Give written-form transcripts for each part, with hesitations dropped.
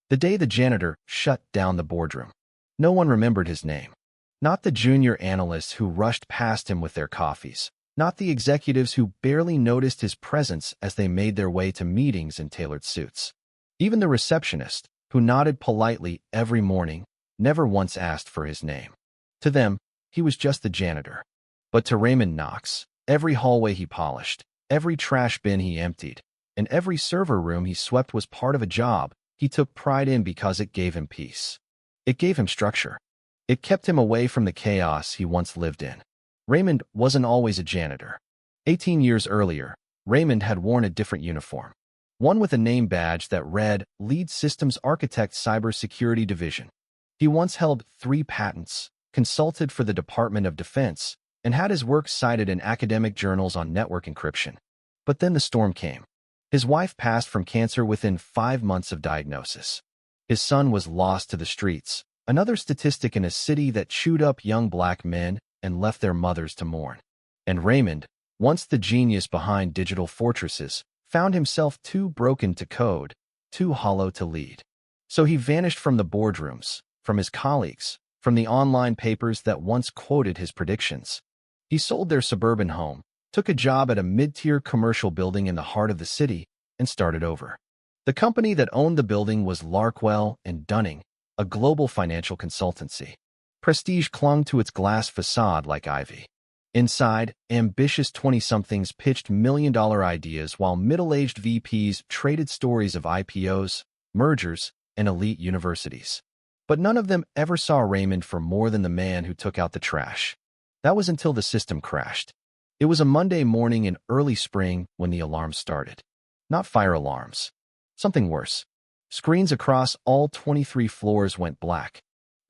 The day the janitor shut down the boardroom. No one remembered his name. Not the junior analysts who rushed past him with their coffees. Not the executives who barely noticed his presence as they made their way to meetings in tailored suits. Even the receptionist, who nodded politely every morning, never once asked for his name. To them, he was just the janitor. But to Raymond Knox, every hallway he polished, every trash bin he emptied, and every server room he swept was part of a job he took pride in because it gave him peace. It gave him structure. It kept him away from the chaos he once lived in. Raymond wasn't always a janitor. 18 years earlier, Raymond had worn a different uniform. One with a name badge that read Lead Systems Architect Cybersecurity Division. He once held 3 patents, consulted for the Department of Defense, and had his work cited in academic journals on network encryption. But then the storm came. His wife passed from cancer within 5 months of diagnosis. His son was lost to the streets, another statistic in a city that chewed up young black men and left their mothers to mourn. And Raymond, once the genius behind digital fortresses, found himself too broken to code, too hollow to lead. So he vanished from the boardrooms, from his colleagues, from the online papers that once quoted his predictions. He sold their suburban home, took a job at a mid-tier commercial building in the heart of the city, and started over. The company that owned the building was Larkwell and Dunning, a global financial consultancy. Prestige clung to its glass facade like ivy. Inside, ambitious 20-somethings pitched million-dollar ideas while middle-aged VPs traded stories of IPOs, mergers, and elite universities. But none of them ever saw Raymond for more than the man who took out the trash. That was until the system crashed. It was a Monday morning in early spring when the alarms started. Not fire alarms. Something worse. Screens across all 23 floors went black.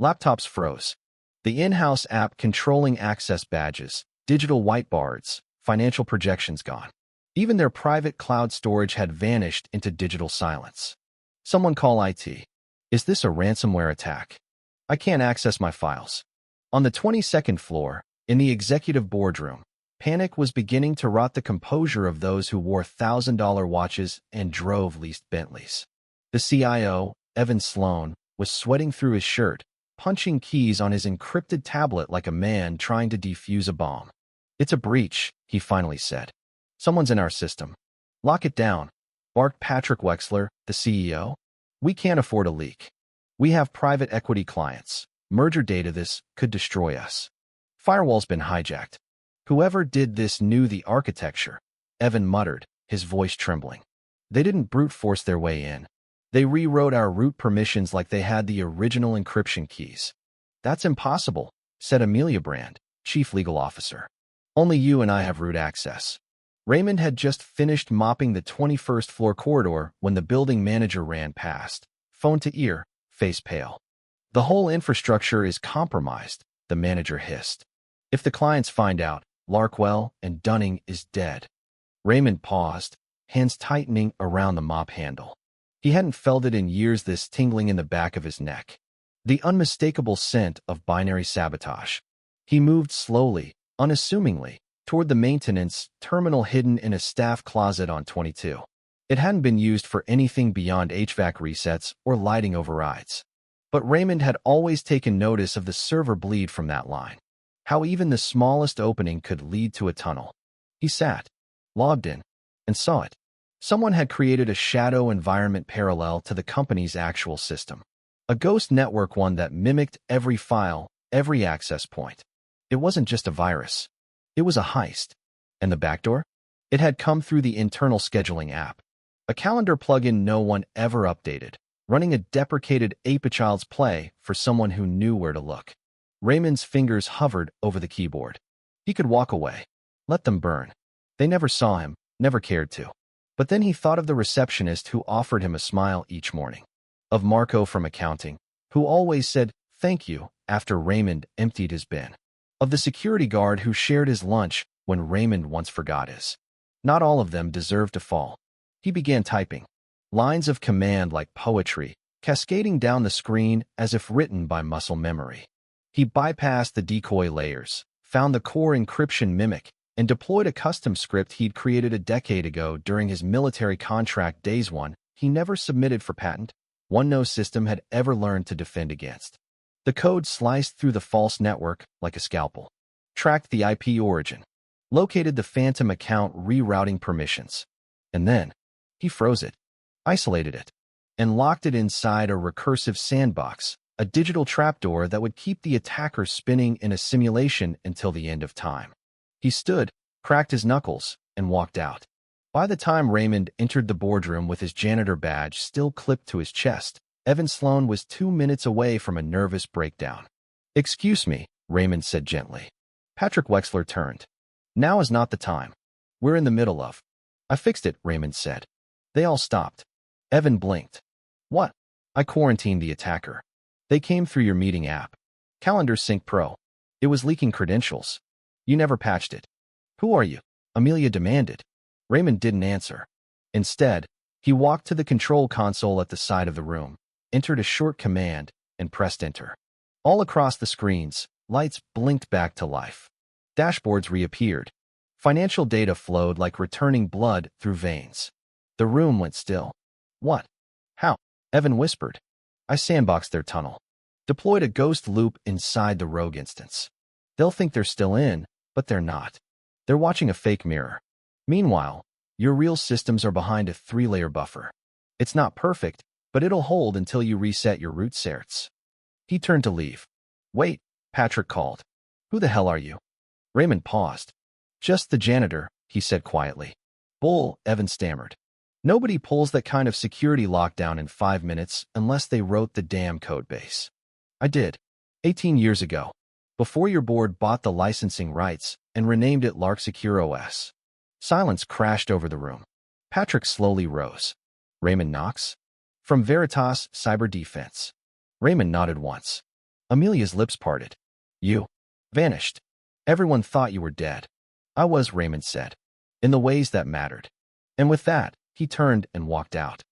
Laptops froze. The in-house app controlling access badges, digital whiteboards, financial projections gone. Even their private cloud storage had vanished into digital silence. Someone call IT. Is this a ransomware attack? I can't access my files. On the 22nd floor, in the executive boardroom, panic was beginning to rot the composure of those who wore $1,000 watches and drove leased Bentleys. The CIO, Evan Sloan, was sweating through his shirt, punching keys on his encrypted tablet like a man trying to defuse a bomb. It's a breach, he finally said. Someone's in our system. Lock it down, barked Patrick Wexler, the CEO. We can't afford a leak. We have private equity clients. Merger data this could destroy us. Firewall's been hijacked. Whoever did this knew the architecture, Evan muttered, his voice trembling. They didn't brute force their way in. They rewrote our root permissions like they had the original encryption keys. That's impossible, said Amelia Brand, chief legal officer. Only you and I have root access. Raymond had just finished mopping the 21st floor corridor when the building manager ran past, phone to ear, face pale. The whole infrastructure is compromised, the manager hissed. If the clients find out, Larkwell and Dunning is dead. Raymond paused, hands tightening around the mop handle. He hadn't felt it in years, this tingling in the back of his neck. The unmistakable scent of binary sabotage. He moved slowly, unassumingly, toward the maintenance terminal hidden in a staff closet on 22. It hadn't been used for anything beyond HVAC resets or lighting overrides. But Raymond had always taken notice of the server bleed from that line. How even the smallest opening could lead to a tunnel. He sat, logged in, and saw it. Someone had created a shadow environment parallel to the company's actual system. A ghost network, one that mimicked every file, every access point. It wasn't just a virus. It was a heist. And the backdoor? It had come through the internal scheduling app. A calendar plugin no one ever updated, running a deprecated Child's Play for someone who knew where to look. Raymond's fingers hovered over the keyboard. He could walk away. Let them burn. They never saw him, never cared to. But then he thought of the receptionist who offered him a smile each morning. Of Marco from accounting, who always said, "Thank you," after Raymond emptied his bin. Of the security guard who shared his lunch when Raymond once forgot his. Not all of them deserved to fall. He began typing. Lines of command like poetry, cascading down the screen as if written by muscle memory. He bypassed the decoy layers, found the core encryption mimic, and deployed a custom script he'd created a decade ago during his military contract days, one he never submitted for patent. one no system had ever learned to defend against. The code sliced through the false network like a scalpel, tracked the IP origin, located the phantom account rerouting permissions, and then he froze it, isolated it, and locked it inside a recursive sandbox, a digital trapdoor that would keep the attacker spinning in a simulation until the end of time. He stood, cracked his knuckles, and walked out. By the time Raymond entered the boardroom with his janitor badge still clipped to his chest, Evan Sloan was 2 minutes away from a nervous breakdown. "Excuse me," Raymond said gently. Patrick Wexler turned. "Now is not the time. We're in the middle of—" "I fixed it," Raymond said. They all stopped. Evan blinked. "What?" "I quarantined the attacker. They came through your meeting app. Calendar Sync Pro. It was leaking credentials. You never patched it." "Who are you?" Amelia demanded. Raymond didn't answer. Instead, he walked to the control console at the side of the room, entered a short command, and pressed enter. All across the screens, lights blinked back to life. Dashboards reappeared. Financial data flowed like returning blood through veins. The room went still. "What? How?" Evan whispered. "I sandboxed their tunnel. Deployed a ghost loop inside the rogue instance. They'll think they're still in, but they're not. They're watching a fake mirror. Meanwhile, your real systems are behind a 3-layer buffer. It's not perfect, but it'll hold until you reset your root certs." He turned to leave. "Wait," Patrick called. "Who the hell are you?" Raymond paused. "Just the janitor," he said quietly. "Bull," Evan stammered. "Nobody pulls that kind of security lockdown in 5 minutes unless they wrote the damn code base. I did. 18 years ago. Before your board bought the licensing rights and renamed it Lark Secure OS." Silence crashed over the room. Patrick slowly rose. "Raymond Knox? From Veritas Cyber Defense." Raymond nodded once. Amelia's lips parted. "You vanished. Everyone thought you were dead." "I was," Raymond said, "in the ways that mattered." And with that, he turned and walked out.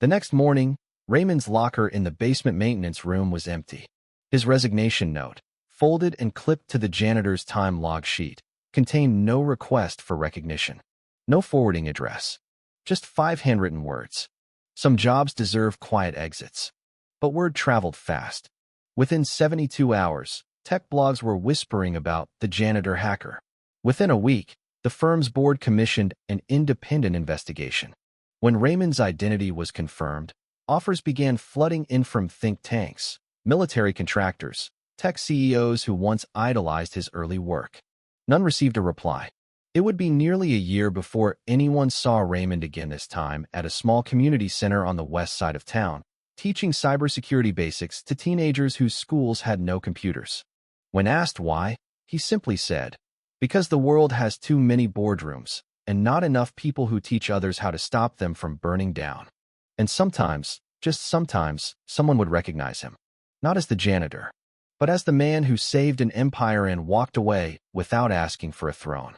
The next morning, Raymond's locker in the basement maintenance room was empty. His resignation note, folded and clipped to the janitor's time log sheet, contained no request for recognition, no forwarding address, just 5 handwritten words. Some jobs deserve quiet exits. But word traveled fast. Within 72 hours, tech blogs were whispering about the janitor hacker. Within a week, the firm's board commissioned an independent investigation. When Raymond's identity was confirmed, offers began flooding in from think tanks, military contractors, tech CEOs who once idolized his early work. None received a reply. It would be nearly a year before anyone saw Raymond again, this time at a small community center on the west side of town, teaching cybersecurity basics to teenagers whose schools had no computers. When asked why, he simply said, "Because the world has too many boardrooms, and not enough people who teach others how to stop them from burning down." And sometimes, just sometimes, someone would recognize him. Not as the janitor, but as the man who saved an empire and walked away without asking for a throne.